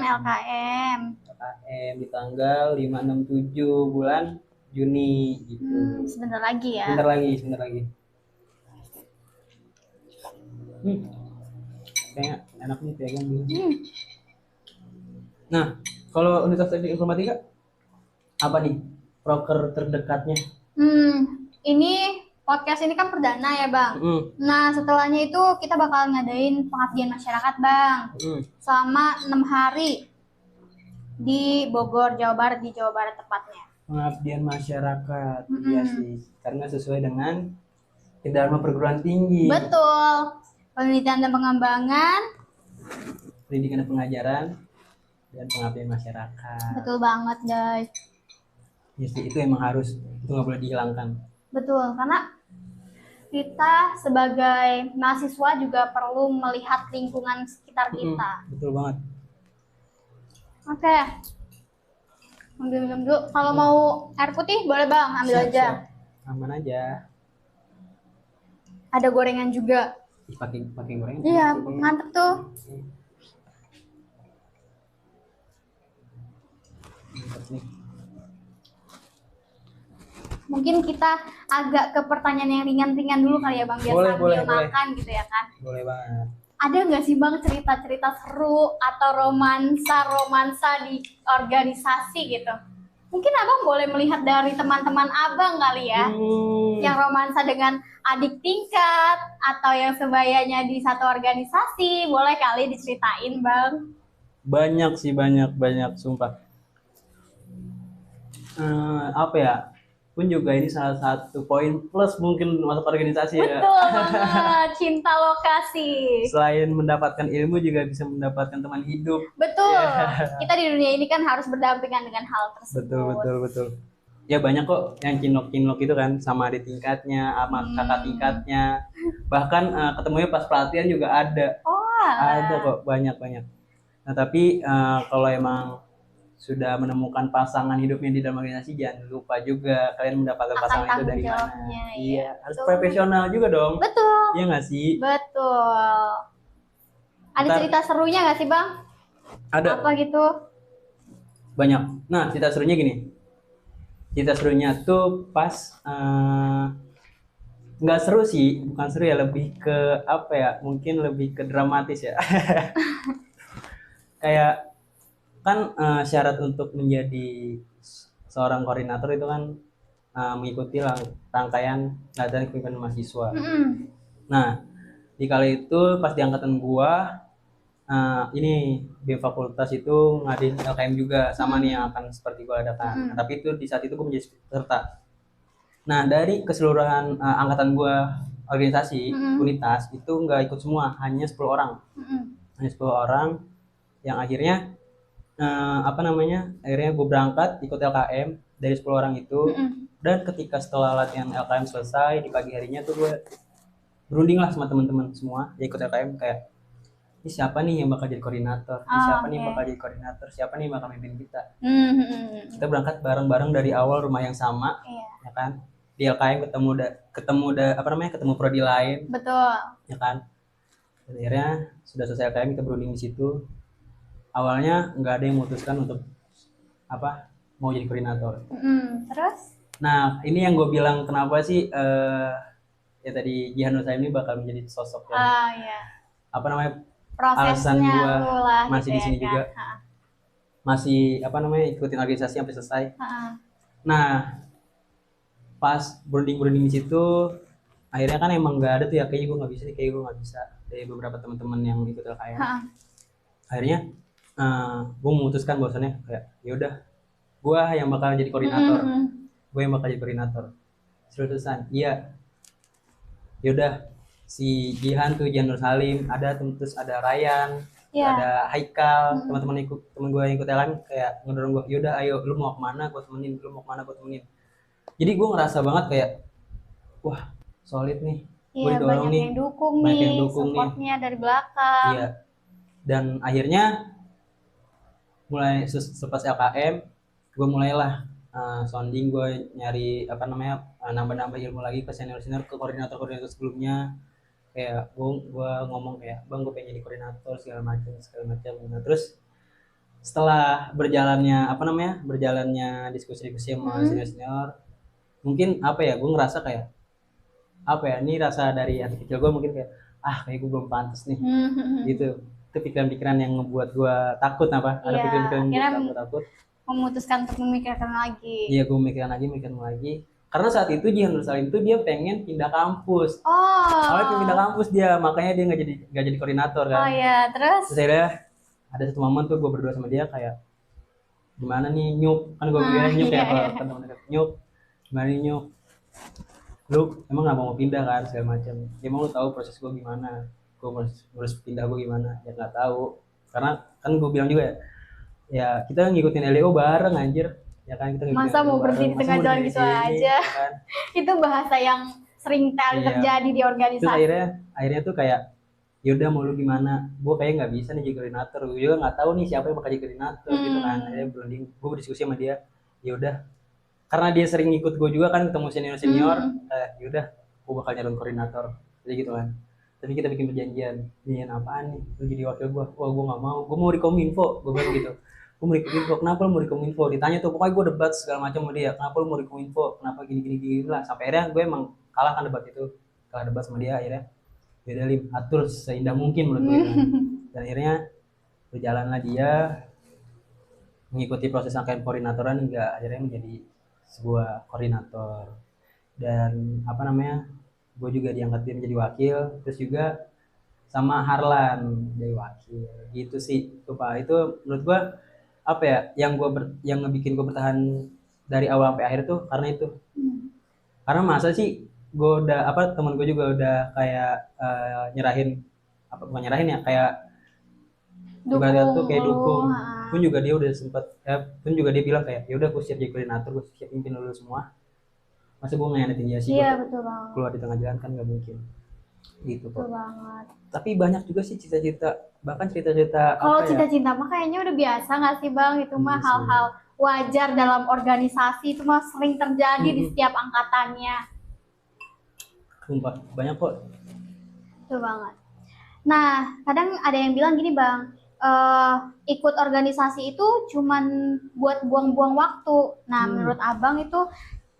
LKM. LKM di tanggal 5, 6, 7 bulan Juni gitu. Sebentar lagi ya. Sebentar lagi. Kayaknya enak nih pegang dulu. Nah, kalau Universitas Teknik Informatika apa nih proker terdekatnya? Ini podcast ini kan perdana ya Bang. Nah setelahnya itu kita bakal ngadain pengabdian masyarakat Bang. Selama 6 hari di Bogor, Jawa Barat, di Jawa Barat tepatnya. Pengabdian masyarakat, iya sih, karena sesuai dengan Dharma Perguruan Tinggi. Betul. Penelitian dan pengembangan, Pendidikan dan pengajaran, dan pengabdian masyarakat. betul banget guys. Ya sih, itu emang harus, itu nggak boleh dihilangkan. Betul, karena kita sebagai mahasiswa juga perlu melihat lingkungan sekitar kita. Betul banget. Oke. Ambil minum dulu. Kalau mau air putih boleh Bang, ambil Siap, aja. siap. Aman aja. Ada gorengan juga. Ih, pakai gorengan. Iya, mantep tuh. Mantap nih. Mungkin kita agak ke pertanyaan yang ringan-ringan dulu kali ya Bang, biar Boleh, sambil makan gitu ya kan. Boleh banget. Ada nggak sih Bang cerita-cerita seru atau romansa di organisasi gitu? Mungkin Abang boleh melihat dari teman-teman Abang kali ya, yang romansa dengan adik tingkat atau yang sebayanya di satu organisasi, boleh kali diceritain Bang. Banyak sih, banyak sumpah. Apa ya? Pun juga ini salah satu poin plus mungkin masuk organisasi ya. Betul banget, cinta lokasi. Selain mendapatkan ilmu juga bisa mendapatkan teman hidup. Betul. Kita di dunia ini kan harus berdampingan dengan hal tersebut. Betul. Ya banyak kok yang cinlok itu kan sama adik tingkatnya, sama kakak tingkatnya. Bahkan ketemunya pas pelatihan juga ada. Ada kok, banyak. Nah tapi kalau emang sudah menemukan pasangan hidupnya di dalam organisasi, jangan lupa juga kalian mendapatkan pasangan itu dari mana. Iya, harus profesional juga dong. Betul. Iya nggak sih? Betul. Ada cerita serunya nggak sih Bang? Ada. Apa gitu? Banyak. Nah, cerita serunya gini. Cerita serunya tuh pas nggak seru sih, bukan seru ya, lebih ke apa ya? Mungkin lebih ke dramatis ya. Kayak kan syarat untuk menjadi seorang koordinator itu kan mengikuti rangkaian latihan kepemimpinan mahasiswa. Nah, di kali itu pas di angkatan gua ini di fakultas itu ngadain LKM juga sama nih yang akan seperti gua adakan. Nah, tapi itu di saat itu gua menjadi peserta. Nah, dari keseluruhan angkatan gua organisasi unitas itu nggak ikut semua, hanya 10 orang. Hanya 10 orang yang akhirnya akhirnya gue berangkat ikut LKM dari 10 orang itu. Dan ketika setelah latihan LKM selesai di pagi harinya tuh gue berunding lah sama teman-teman semua ya ikut LKM, kayak ini siapa nih yang bakal jadi koordinator, ini Oh, siapa nih yang oke. bakal jadi koordinator, siapa nih yang bakal mimpin kita. Hmm. Kita berangkat bareng-bareng dari awal, rumah yang sama, Iya, ya kan. Di LKM ketemu prodi lain, betul. ya kan. Dan akhirnya sudah selesai LKM, kita berunding di situ. Awalnya nggak ada yang memutuskan untuk mau jadi koordinator. Terus? Nah, ini yang gue bilang kenapa sih ya tadi Jihan Nur Salim ini bakal menjadi sosok yang Iya. alasan Prosesnya gue lu lah masih gitu di ya sini kan. juga, masih ikutin organisasi sampai selesai. Nah, pas berunding di situ, akhirnya kan emang nggak ada tuh ya, kayaknya gue nggak bisa nih, kayak gue nggak bisa, dari beberapa teman-teman yang ikut LKM. Akhirnya gue memutuskan bahwasannya kayak yaudah, gue yang bakal jadi koordinator, Terusan iya, yaudah, si Jihan Nur Salim ada, terus ada Ryan, ada Haikal, teman-teman teman gue yang ikut LKM kayak ngedorong gue, yaudah ayo, lu mau kemana gue temenin, jadi gue ngerasa banget kayak wah solid nih, gue didorong banyak nih, yang dukung banyak yang nih, dukung nih, supportnya dari belakang. iya. Dan akhirnya mulai selepas LKM gue mulailah sounding, gue nyari nambah-nambah ilmu lagi ke senior ke koordinator sebelumnya, kayak gue ngomong kayak bang, gue pengen jadi koordinator segala macam. Nah, terus setelah berjalannya diskusi sama senior, mungkin gue ngerasa kayak ini rasa dari hati kecil gue, mungkin kayak kayak gue belum pantas nih, gitu. Itu pikiran-pikiran yang ngebuat gue takut, ada pikiran-pikiran yang takut memutuskan untuk memikirkan lagi. Iya, gue mikirkan lagi. Karena saat itu Jihan Nur Salim itu dia pengen pindah kampus. Awalnya pindah kampus dia, makanya dia nggak jadi koordinator kan. Oh iya, terus akhirnya ada satu momen tuh gue berdua sama dia kayak, gimana nih Nyuk, kan gue bilangnya Nyuk ya, kalau teman dekat, Nyuk gimana nih Nyuk, lu emang nggak mau pindah kan segala macam. Dia mau tahu proses gue gimana, gue harus pindah gue gimana, ya nggak tahu. Karena kan gue bilang juga ya kita ngikutin LEO bareng anjir, ya kan, kita masa mau berhenti di tengah jalan gitu aja kan? Itu bahasa yang sering terjadi di organisasi. Terus akhirnya tuh kayak yaudah, mau lu gimana, gue kayak nggak bisa nih jadi koordinator, gue juga nggak tahu nih siapa yang bakal jadi koordinator gitu kan. Akhirnya berunding, gue berdiskusi sama dia, yaudah, karena dia sering ikut gue juga kan, ketemu senior, yaudah gue bakal nyalon koordinator, jadi gitu kan. Tapi kita bikin perjanjian apaan nih, lu jadi wakil gue. Wah, gue nggak mau, gue mau di Kominfo, gue bilang gitu. Gue mau di Kominfo, kenapa lu mau di Kominfo? Ditanya tuh, pokoknya gue debat segala macam sama dia, kenapa lu mau di Kominfo, kenapa gini lah. Sampai akhirnya gue emang kalah kan debat sama dia. Akhirnya beda Lim, atur seindah mungkin menurut gue kan. Dan akhirnya berjalanlah dia mengikuti proses rangkaian koordinatoran hingga akhirnya menjadi sebuah koordinator. Dan gue juga diangkat dia menjadi wakil, terus juga sama Harlan jadi wakil, gitu sih tuh Pak. Itu menurut gue yang ngebikin gue bertahan dari awal sampai akhir tuh karena itu. Karena masa sih gue udah teman gue juga udah kayak bukan nyerahin ya, kayak ibaratnya tuh kayak dukung. Pun juga dia udah pun juga dia bilang kayak, ya udah gue siap jadi koordinator, gue siap pimpin dulu semua. Masa gue ngehianatin dia sih? Iya, betul banget. Keluar di tengah jalan kan nggak mungkin. Gitu kok. Betul banget. Tapi banyak juga sih cita-cita, bahkan cerita-cerita kalau cita-cita mah kayaknya udah biasa nggak sih Bang? Itu mah hal-hal wajar dalam organisasi, itu mah sering terjadi di setiap angkatannya. Sumpah, banyak kok. Betul banget. Nah, kadang ada yang bilang gini Bang, ikut organisasi itu cuman buat buang-buang waktu. Nah, menurut Abang itu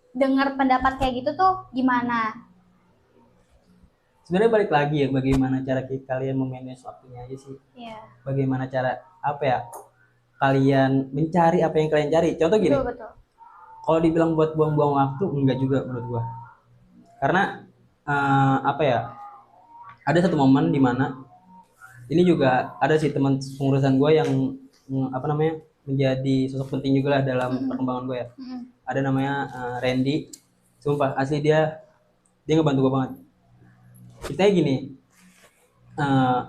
dengar pendapat kayak gitu tuh gimana? Sebenarnya balik lagi ya, bagaimana cara kalian memanage waktunya aja sih. Iya. Bagaimana cara kalian mencari apa yang kalian cari. Contoh gini. Betul. Kalau dibilang buat buang-buang waktu, enggak juga menurut gua. Karena ada satu momen di mana ini juga ada sih teman pengurusan gua yang menjadi sosok penting juga lah dalam perkembangan gua ya. Ada namanya Randy. Sumpah asli dia ngebantu gua banget. Ceritanya gini,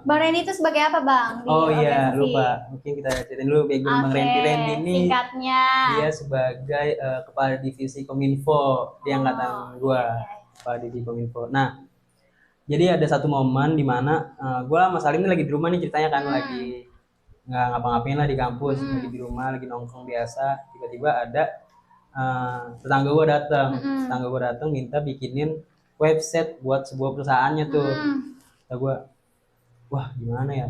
Bang Randy itu sebagai apa Bang? Iya, lupa, mungkin kita ceritain dulu background Bang Randy. Randy ini singkatnya dia sebagai kepala divisi Kominfo di angkatan gua, kepala divisi Kominfo. Nah, Jadi ada satu momen di mana gue sama Salim ini lagi di rumah nih ceritanya kan, Hmm. lagi nggak ngapa-ngapain lah di kampus, Hmm. lagi di rumah, lagi nongkrong biasa. Tiba-tiba ada tetangga gue datang, Hmm. minta bikinin website buat sebuah perusahaannya tuh. Hmm. Kata gue, wah gimana ya?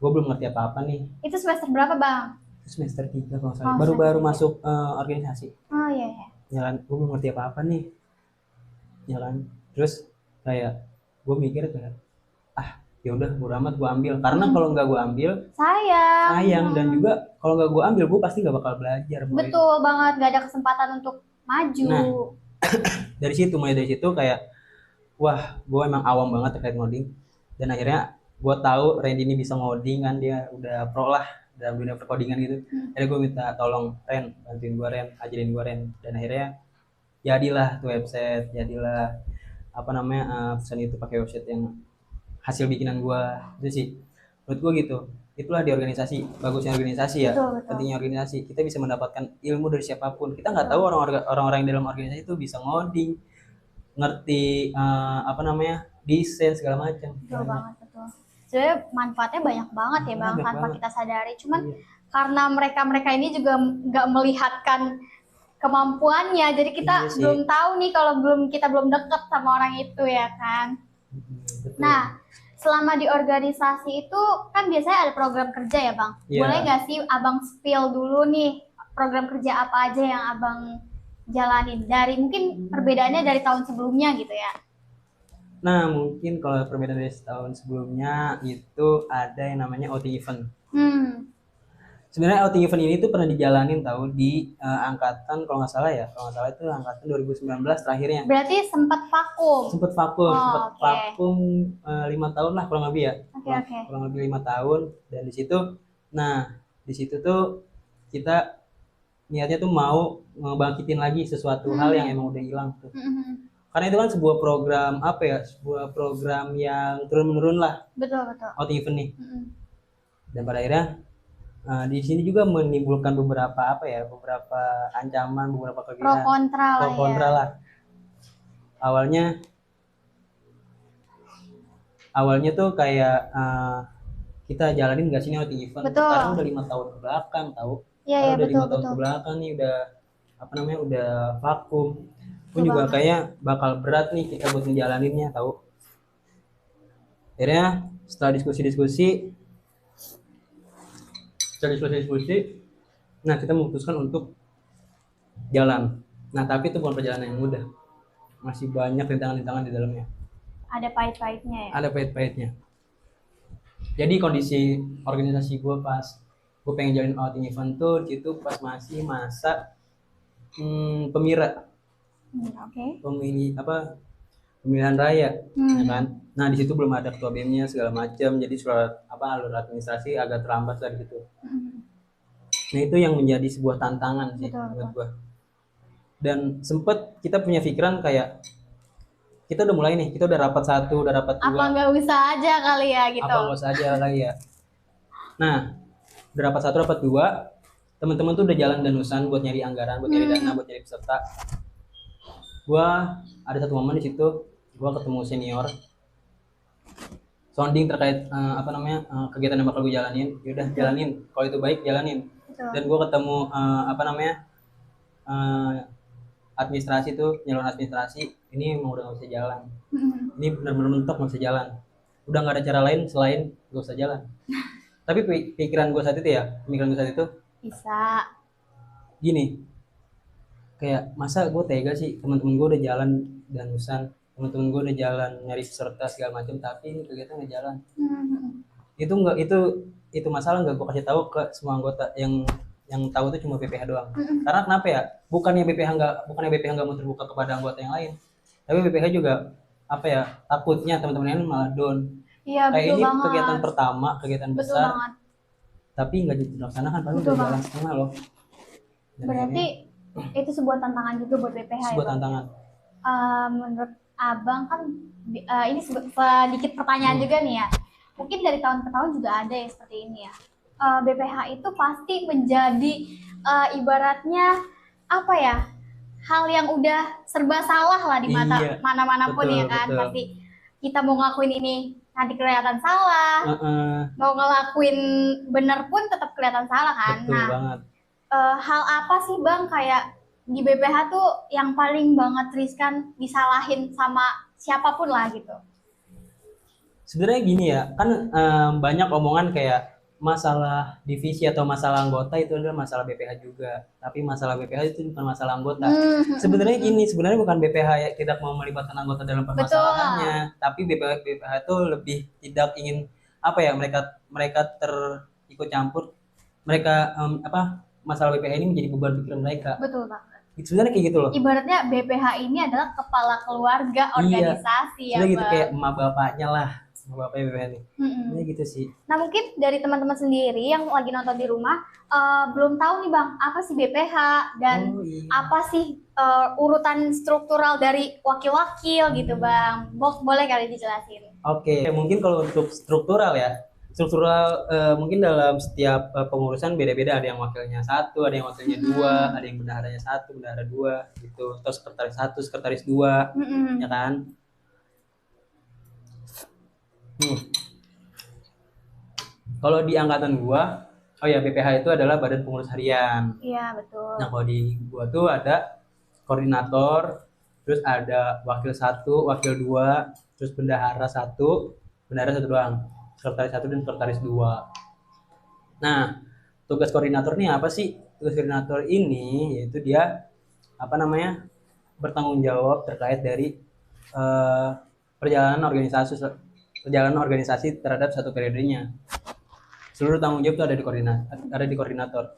Gue belum ngerti apa-apa nih. Itu semester berapa Bang? Itu semester 3 kalau nggak salah. Oh, Baru-baru semester masuk organisasi. Oh iya ya. Ya kan, gue belum ngerti apa-apa nih. Ya kan. Terus kayak gue mikir kayak ya udah bodo amat gue ambil, karena kalau nggak gue ambil sayang, dan juga kalau nggak gue ambil gue pasti nggak bakal belajar. Betul banget, gak ada kesempatan untuk maju. Nah, mulai dari situ kayak wah gue emang awam banget terkait ngoding, dan akhirnya gue tahu Randy ini bisa ngoding kan, dia udah pro lah dalam dunia perkodingan gitu. Akhirnya gue minta tolong Ren, bantuin gue Ren, ajarin gue Ren, dan akhirnya jadilah tuh website, jadilah apa namanya pesan itu pakai website yang hasil bikinan gue. Itu sih menurut gue gitu. Itulah di organisasi, bagusnya organisasi ya. Betul. Pentingnya organisasi, kita bisa mendapatkan ilmu dari siapapun. Kita nggak tahu orang-orang yang dalam organisasi itu bisa ngoding, ngerti desain segala macam. Betul banget, betul. Sebenarnya manfaatnya banyak banget ya Bang, Banyak tanpa banget. kita sadari. Cuman karena mereka ini juga nggak melihatkan kemampuannya, jadi kita belum tahu nih kalau kita belum deket sama orang itu ya kan. Betul. Nah, selama di organisasi itu kan biasanya ada program kerja ya Bang. Boleh nggak sih Abang spill dulu nih program kerja apa aja yang Abang jalanin, dari mungkin perbedaannya dari tahun sebelumnya gitu ya. Nah, mungkin kalau perbedaan dari tahun sebelumnya itu ada yang namanya outing event. Sebenarnya outing event ini tuh pernah dijalanin tahu di angkatan kalau nggak salah itu angkatan 2019 terakhirnya. Berarti sempat vakum. Sempat vakum 5 tahun lah kurang lebih ya. Kurang lebih 5 tahun, dan di situ tuh kita niatnya tuh mau ngebangkitin lagi sesuatu hal yang emang udah hilang tuh. Karena itu kan sebuah program yang turun-menurun lah. Betul. Outing event nih. Dan pada akhirnya di sini juga menimbulkan beberapa ancaman, beberapa kegiatan pro kontra lah. Awalnya tuh kayak kita jalanin nggak sih nih outing event. Sekarang udah 5 tahun ke belakang tahu. Iya, udah 5 tahun ke belakang nih udah vakum. Pun juga kayak bakal berat nih kita buat ngejalaninnya tahu. Akhirnya setelah diskusi, nah kita memutuskan untuk jalan. Nah tapi itu bukan perjalanan yang mudah, masih banyak rintangan-rintangan di dalamnya. Ada pahit-pahitnya ya? Ada pahit-pahitnya. Jadi kondisi organisasi gue pas gue pengen jalin outing event tuh itu pas masih masa pemira. Pemilihan raya, ya kan. Nah di situ belum ada ketua BEM-nya segala macam, jadi alur administrasi agak terlambat lah gitu. Nah itu yang menjadi sebuah tantangan sih buat gue. Dan sempet kita punya pikiran kayak kita udah mulai nih, kita udah rapat 1, udah rapat 2. Apa nggak usah aja kali ya gitu? Nah udah rapat 1, rapat 2, teman-teman tuh udah jalan danusan buat nyari anggaran, buat nyari dana, buat nyari peserta. Gua ada satu momen di situ, gua ketemu senior sounding terkait kegiatan yang bakal gue jalanin. Yaudah jalanin, kalau itu baik jalanin. Dan gua ketemu administrasi tuh, nyaluran administrasi ini emang udah nggak bisa jalan. Ini benar-benar mentok nggak bisa jalan. Udah nggak ada cara lain selain gak usah jalan. Tapi pemikiran gue saat itu bisa gini, kayak masa gue tega sih, teman-teman gue udah jalan danusan, teman-teman gue udah jalan nyari peserta segala macam, tapi ini kegiatan nggak jalan. Itu masalah nggak gue kasih tahu ke semua anggota, yang tahu itu cuma BPH doang. Karena kenapa ya? Bukannya BPH nggak mau terbuka kepada anggota yang lain, tapi BPH juga takutnya teman-teman yang malah down. Iya, kayak ini banget. Kegiatan pertama, kegiatan besar, banget. Tapi nggak dilaksanakan, padahal udah jalan setengah loh. Dan berarti itu sebuah tantangan juga buat BPH. Sebuah tantangan. Menurut Abang kan ini sedikit pertanyaan juga nih ya. Mungkin dari tahun ke tahun juga ada yang seperti ini ya. BPH itu pasti menjadi ibaratnya hal yang udah serba salah lah di mata mana-mana pun ya kan. Pasti kita mau ngelakuin ini nanti kelihatan salah, mau ngelakuin bener pun tetap kelihatan salah kan. Betul Nah, banget. Hal apa sih Bang kayak di BPH tuh yang paling banget riskan disalahin sama siapapun lah gitu? Sebenarnya gini ya, kan banyak omongan kayak masalah divisi atau masalah anggota itu adalah masalah BPH juga. Tapi masalah BPH itu bukan masalah anggota. Sebenarnya gini, sebenarnya bukan BPH yang tidak mau melibatkan anggota dalam permasalahannya, tapi BPH itu lebih tidak ingin apa ya, mereka terikut campur, mereka masalah BPH ini menjadi beban pikiran mereka. Betul banget. Sebenarnya kayak gitu loh. Ibaratnya BPH ini adalah kepala keluarga organisasi ya, gitu kayak emak bapaknya lah. Bapaknya BPH nih. Ini gitu sih. Nah, mungkin dari teman-teman sendiri yang lagi nonton di rumah belum tahu nih Bang, apa sih BPH dan apa sih urutan struktural dari wakil-wakil gitu Bang. Boleh kali dijelasin? Oke, mungkin kalau untuk struktural ya. Struktural mungkin dalam setiap pengurusan beda-beda, ada yang wakilnya 1, ada yang wakilnya 2, ada yang bendaharanya 1, bendahara 2 gitu, atau sekretaris 1, sekretaris 2, ya kan? Kalau di angkatan gua, BPH itu adalah badan pengurus harian. Iya, betul. Nah, kalau di gua tuh ada koordinator, terus ada wakil 1, wakil 2, terus bendahara 1 doang. Sekretaris 1 dan sekretaris 2. Nah, tugas koordinator ini apa sih? Tugas koordinator ini yaitu dia bertanggung jawab terkait dari perjalanan organisasi terhadap satu periodenya. Seluruh tanggung jawab itu ada di koordinator.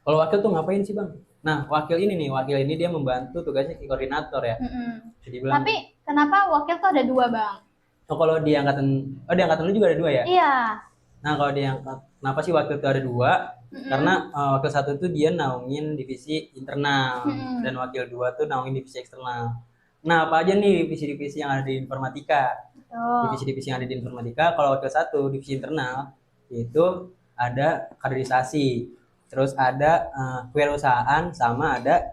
Kalau wakil tuh ngapain sih Bang? Nah, wakil ini dia membantu tugasnya di koordinator ya. Tapi kenapa wakil tuh ada 2 Bang? Oh, kalau di angkatan lu juga ada 2 ya? Iya. Nah, kalau kenapa sih wakil itu ada 2? Karena wakil 1 itu dia naungin divisi internal dan wakil 2 tuh naungin divisi eksternal. Nah, apa aja nih divisi-divisi yang ada di informatika? Divisi-divisi yang ada di informatika, kalau wakil 1 divisi internal itu ada kaderisasi, terus ada kewirausahaan, sama ada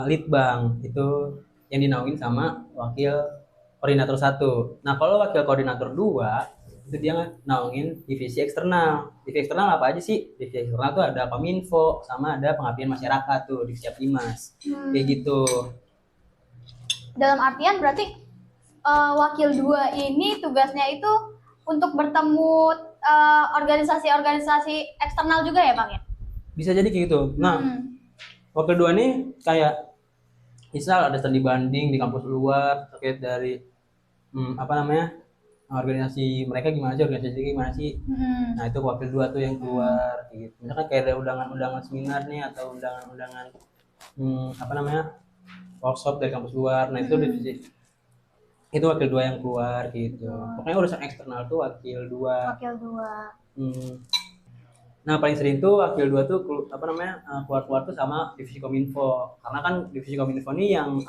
litbang, itu yang dinaungin sama wakil koordinator 1. Nah, kalau wakil koordinator 2 itu dia naungin divisi eksternal. Divisi eksternal apa aja sih? Divisi eksternal tuh ada Kominfo, sama ada pengabdian masyarakat tuh, divisi Apdimas. Kayak gitu. Dalam artian berarti wakil 2 ini tugasnya itu untuk bertemu organisasi-organisasi eksternal juga ya Bang ya? Bisa jadi kayak gitu. Nah, wakil 2 ini kayak misal ada studi banding di kampus luar terkait dari organisasi mereka gimana sih, nah itu wakil 2 tuh yang keluar gitu. Misalkan kayak ada undangan seminar nih, atau undangan workshop dari kampus luar, nah itu itu wakil 2 yang keluar gitu. Pokoknya urusan eksternal tuh wakil 2. Nah, paling sering tuh wakil 2 tuh keluar tuh sama divisi Kominfo, karena kan divisi Kominfo ini yang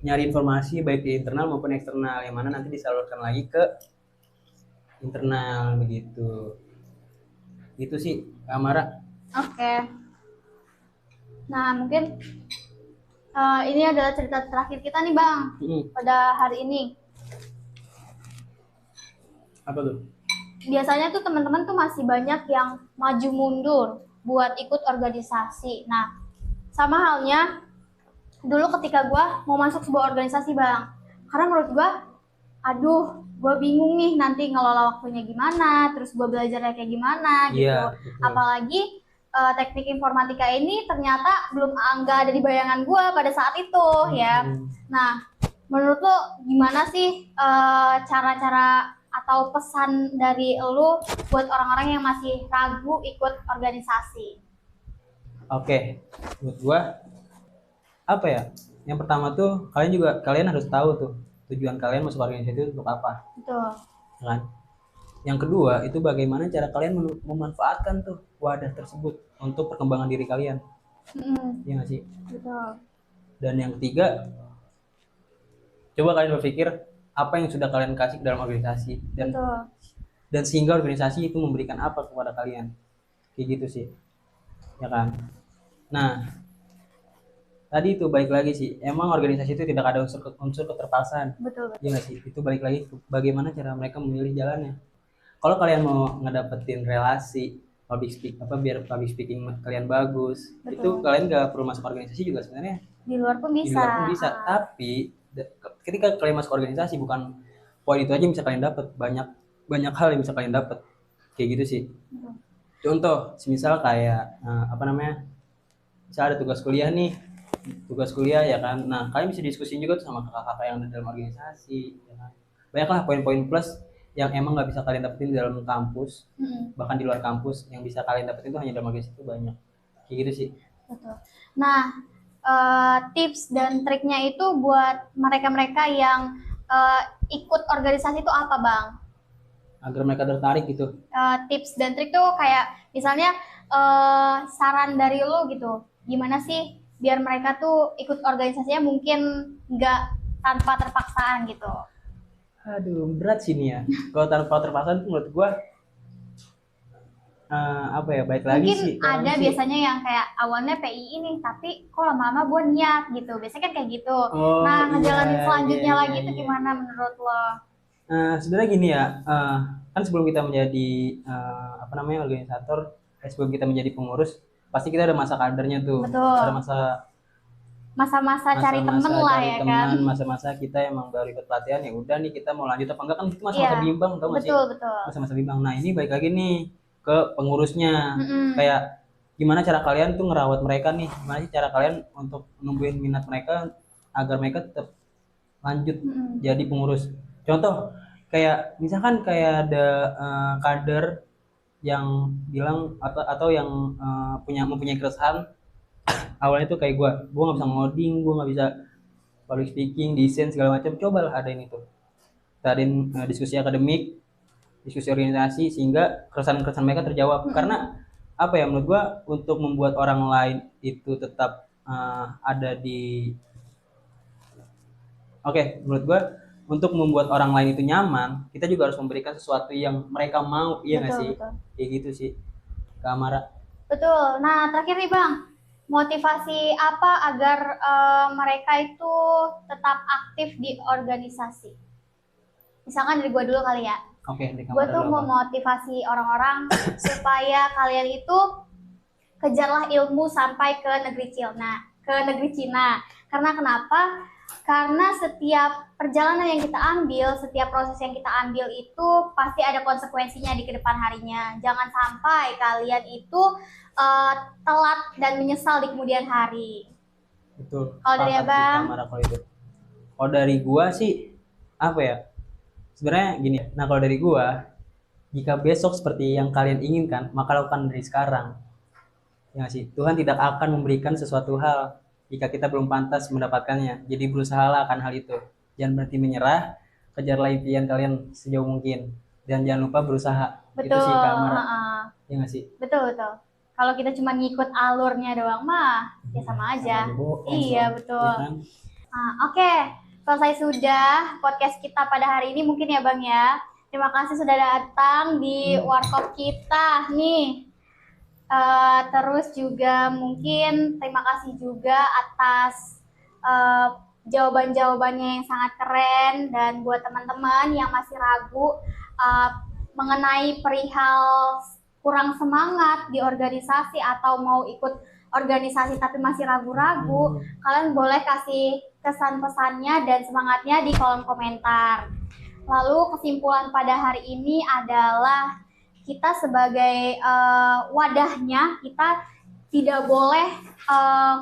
nyari informasi baik di internal maupun eksternal, yang mana nanti disalurkan lagi ke internal begitu. Itu sih Amara. Oke. Nah, mungkin ini adalah cerita terakhir kita nih Bang pada hari ini. Apa tuh? Biasanya tuh teman-teman tuh masih banyak yang maju mundur buat ikut organisasi. Nah, sama halnya dulu ketika gue mau masuk sebuah organisasi Bang, karena menurut gue gue bingung nih nanti ngelola waktunya gimana, terus gue belajarnya kayak gimana gitu. Apalagi teknik informatika ini ternyata belum ada di bayangan gue pada saat itu ya. Nah, menurut lo gimana sih cara-cara atau pesan dari lo buat orang-orang yang masih ragu ikut organisasi? Oke, menurut gue apa ya? Yang pertama tuh kalian harus tahu tuh tujuan kalian masuk organisasi itu untuk apa. Betul. Kan? Yang kedua itu bagaimana cara kalian memanfaatkan tuh wadah tersebut untuk perkembangan diri kalian. Iya nggak sih? Betul. Dan yang ketiga, coba kalian berpikir apa yang sudah kalian kasih dalam organisasi, dan sehingga organisasi itu memberikan apa kepada kalian. Kayak gitu sih, ya kan? Nah, tadi itu balik lagi sih, emang organisasi itu tidak ada unsur keterpaksaan. Betul, Iya nggak sih? Itu balik lagi ke bagaimana cara mereka memilih jalannya. Kalau kalian mau ngedapetin relasi biar public speaking kalian bagus, itu betul. kalian gak perlu masuk organisasi juga sebenarnya. Di luar pun Di bisa. luar pun bisa. Tapi ketika kalian masuk organisasi, bukan poin itu aja yang bisa kalian dapat, banyak banyak hal yang bisa kalian dapat. Kayak gitu sih. Betul. Contoh, semisal kayak apa namanya? Misal ada tugas kuliah nih, tugas kuliah ya kan. Nah, kalian bisa diskusin juga tuh sama kakak-kakak yang ada dalam organisasi, ya kan. Banyaklah poin-poin plus yang emang nggak bisa kalian dapetin di dalam kampus, bahkan di luar kampus yang bisa kalian dapetin itu hanya dalam organisasi itu banyak. Kayak gitu sih. Betul. Nah, tips dan triknya itu buat mereka-mereka yang ikut organisasi itu apa, Bang? Agar mereka tertarik gitu. Tips dan trik tuh kayak misalnya saran dari lu gitu. Gimana sih biar mereka tuh ikut organisasinya mungkin nggak tanpa terpaksaan gitu. Aduh, berat sih nih ya. Kalau tanpa terpaksaan tuh menurut gua apa ya, baik lagi Mungkin sih. ada biasanya yang kayak awalnya PII nih, tapi kok lama-lama gue niat gitu. Biasanya kan kayak gitu. Oh, Nah, ngejalanin iya, selanjutnya iya, lagi iya, itu iya. gimana menurut lo? Sebenarnya gini ya, kan sebelum kita menjadi apa namanya organisator, sebelum kita menjadi pengurus, pasti kita ada masa kadernya tuh. Betul. Ada Masa-masa cari temen lah cari ya teman, kan? masa-masa kita emang baru ikut pelatihan, ya udah nih kita mau lanjut apa enggak, kan itu masa-masa Iya, bimbang, tau gak sih? betul. Masa-masa bimbang. Nah, ini balik lagi nih ke pengurusnya. Mm-mm. Kayak gimana cara kalian tuh ngerawat mereka nih? Gimana sih cara kalian untuk numbuhin minat mereka agar mereka tetap lanjut Mm-mm. jadi pengurus? Contoh kayak misalkan kayak ada kader yang bilang atau yang mempunyai keresahan awalnya tuh kayak gue nggak bisa ngoding, gue nggak bisa public speaking, desain segala macam. Cobalah adain itu, adain diskusi akademik, diskusi organisasi, sehingga keresahan-keresahan mereka terjawab. Karena apa ya, menurut gue untuk membuat orang lain itu tetap ada di menurut gue untuk membuat orang lain itu nyaman, kita juga harus memberikan sesuatu yang mereka mau. Iya nggak sih? Betul. Kayak gitu sih, Kak Amara. Betul. Nah, terakhir nih Bang, motivasi apa agar mereka itu tetap aktif di organisasi? Misalkan dari gue dulu kali ya. Oke, di Gue tuh mau motivasi orang-orang supaya kalian itu kejarlah ilmu sampai ke negeri Cina. Karena kenapa? Karena setiap perjalanan yang kita ambil, setiap proses yang kita ambil itu pasti ada konsekuensinya di kedepan harinya. Jangan sampai kalian itu telat dan menyesal di kemudian hari. Betul. Kalau dari Abang? Kalau dari gua sih apa ya? Sebenarnya gini. Nah, kalau dari gua, jika besok seperti yang kalian inginkan, maka lakukan dari sekarang. Ya sih. Tuhan tidak akan memberikan sesuatu hal jika kita belum pantas mendapatkannya. Jadi berusahalah akan hal itu. Jangan berhenti menyerah, kejarlah impian kalian sejauh mungkin. Dan jangan lupa berusaha. Betul. Itu sih Kak Amara. Ya nggak sih? Betul. Kalau kita cuma ngikut alurnya doang mah, ya sama aja. Iya, betul. Ya kan? Oke, selesai sudah podcast kita pada hari ini mungkin ya Bang ya. Terima kasih sudah datang di warkop kita nih. Terus juga mungkin terima kasih juga atas jawaban-jawabannya yang sangat keren, dan buat teman-teman yang masih ragu mengenai perihal kurang semangat di organisasi atau mau ikut organisasi tapi masih ragu-ragu, kalian boleh kasih kesan pesannya dan semangatnya di kolom komentar. Lalu kesimpulan pada hari ini adalah kita sebagai wadahnya, kita tidak boleh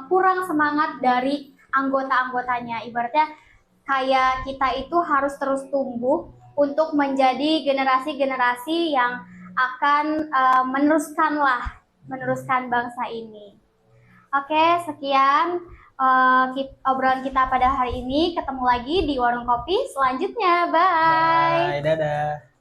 kurang semangat dari anggota-anggotanya. Ibaratnya kayak kita itu harus terus tumbuh untuk menjadi generasi-generasi yang akan meneruskan bangsa ini. Oke, sekian obrolan kita pada hari ini. Ketemu lagi di warung kopi selanjutnya. Bye. Bye, dadah.